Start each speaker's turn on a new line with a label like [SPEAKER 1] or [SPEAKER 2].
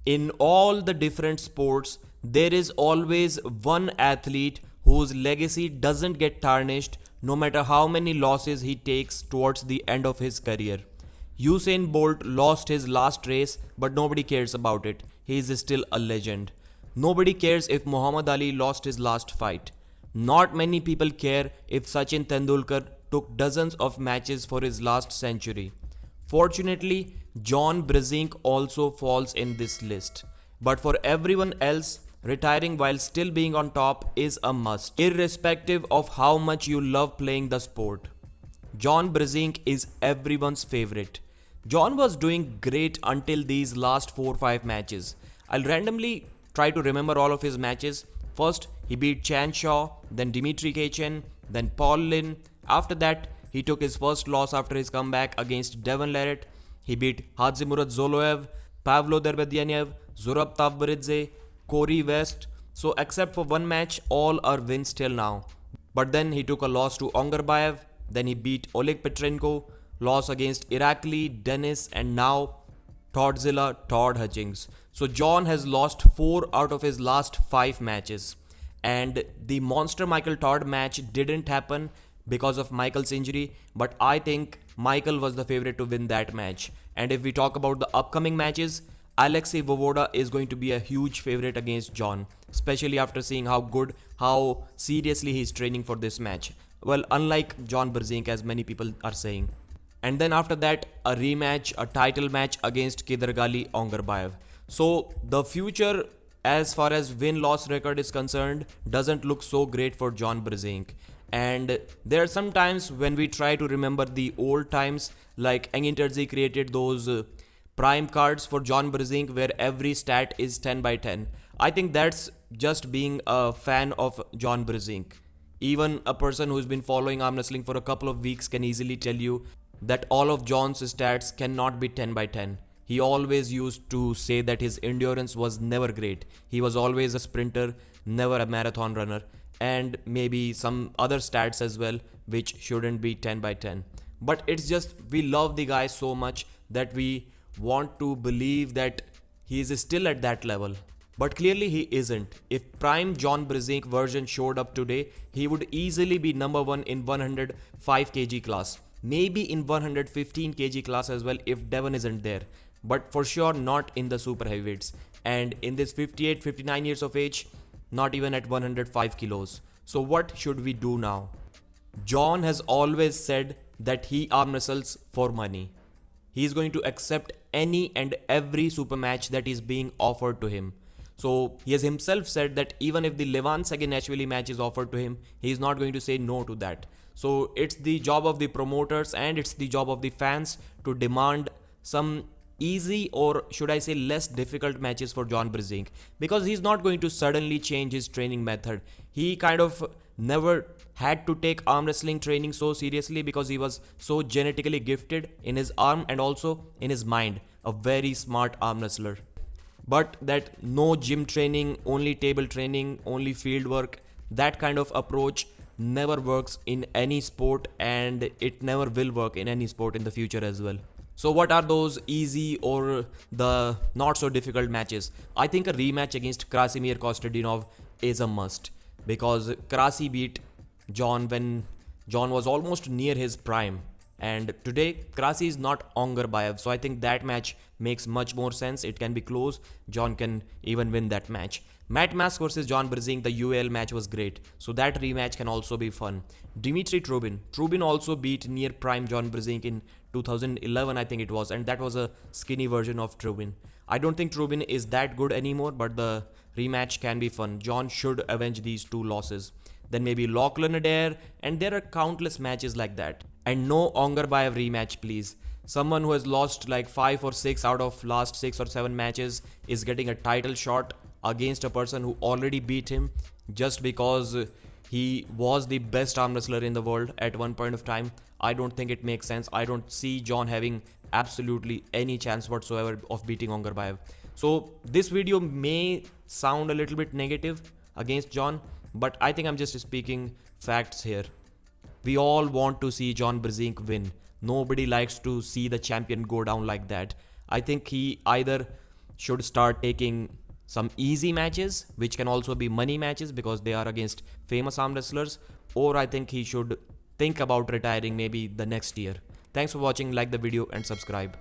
[SPEAKER 1] In all the different sports, there is always one athlete whose legacy doesn't get tarnished no matter how many losses he takes towards the end of his career. Usain Bolt lost his last race, but nobody cares about it. He is still a legend. Nobody cares if Muhammad Ali lost his last fight. Not many people care if Sachin Tendulkar took dozens of matches for his last century. Fortunately, John Brezink also falls in this list. But for everyone else, retiring while still being on top is a must, irrespective of how much you love playing the sport. John Brezink is everyone's favorite. John was doing great until these last 4-5 matches. I'll randomly try to remember all of his matches. First, he beat Chan Shaw, then Dimitri Kachen, then Paul Lin. After that, he took his first loss after his comeback against Devon Larratt. He beat Hadzimurat Zoloev, Pavlo Derbedyanev, Zurab Tavbaridze, Corey West. So except for one match, all are wins till now. But then he took a loss to Ongarbaev, then he beat Oleg Petrenko, loss against Irakli, Dennis, and now Todzilla Todd Hutchings. So John has lost 4 out of his last 5 matches. And the Monster Michael Todd match didn't happen because of Michael's injury, but I think Michael was the favorite to win that match. And if we talk about the upcoming matches, Alexei Vovoda is going to be a huge favorite against John, especially after seeing how seriously he's training for this match. Well, unlike John Brezink, as many people are saying. And then after that, a rematch, a title match against Kedargali Ongarbaev. So the future as far as win-loss record is concerned doesn't look so great for John Brezink. And there are some times when we try to remember the old times, like Engin Terzi created those prime cards for John Brezink where every stat is 10 by 10. I think that's just being a fan of John Brezink. Even a person who's been following arm wrestling for a couple of weeks can easily tell you that all of John's stats cannot be 10 by 10. He always used to say that his endurance was never great. He was always a sprinter, never a marathon runner, and maybe some other stats as well, which shouldn't be 10 by 10. But it's just we love the guy so much that we want to believe that he is still at that level. But clearly he isn't. If prime John Brezink version showed up today, he would easily be number 1 in 105 kg class. Maybe in 115 kg class as well if Devon isn't there. But for sure not in the super heavyweights. And in this 58, 59 years of age, not even at 105 kilos. So what should we do now? John has always said that he arm wrestles for money. He is going to accept any and every super match that is being offered to him. So he has himself said that even if the Levan Saginachvili match is offered to him, he is not going to say no to that. So it's the job of the promoters and it's the job of the fans to demand some easy, or should I say less difficult matches for John Brezink, because he's not going to suddenly change his training method. He kind of never had to take arm wrestling training so seriously because he was so genetically gifted in his arm and also in his mind, a very smart arm wrestler. But that no gym training, only table training, only field work, that kind of approach never works in any sport, and it never will work in any sport in the future as well. So what are those easy or the not so difficult matches? I think a rematch against Krasimir Kostadinov is a must, because Krasi beat John when John was almost near his prime. And today, Krasi is not Ongarbaev, so I think that match makes much more sense. It can be close. John can even win that match. Matt Mask versus John Brezink, the UAL match was great, so that rematch can also be fun. Dimitri Trubin also beat near prime John Brezink in 2011, I think it was, and that was a skinny version of Trubin. I don't think Trubin is that good anymore, but the rematch can be fun. John should avenge these 2 losses. Then maybe Lachlan Adair, and there are countless matches like that. And no Ongarbaev rematch, please. Someone who has lost like 5 or 6 out of last 6 or 7 matches is getting a title shot against a person who already beat him just because he was the best arm wrestler in the world at one point of time. I don't think it makes sense. I don't see John having absolutely any chance whatsoever of beating Ongarbaev. So this video may sound a little bit negative against John, but I think I'm just speaking facts here. We all want to see John Brezink win. Nobody likes to see the champion go down like that. I think he either should start taking some easy matches, which can also be money matches because they are against famous arm wrestlers, or I think he should think about retiring maybe the next year. Thanks for watching, like the video and subscribe.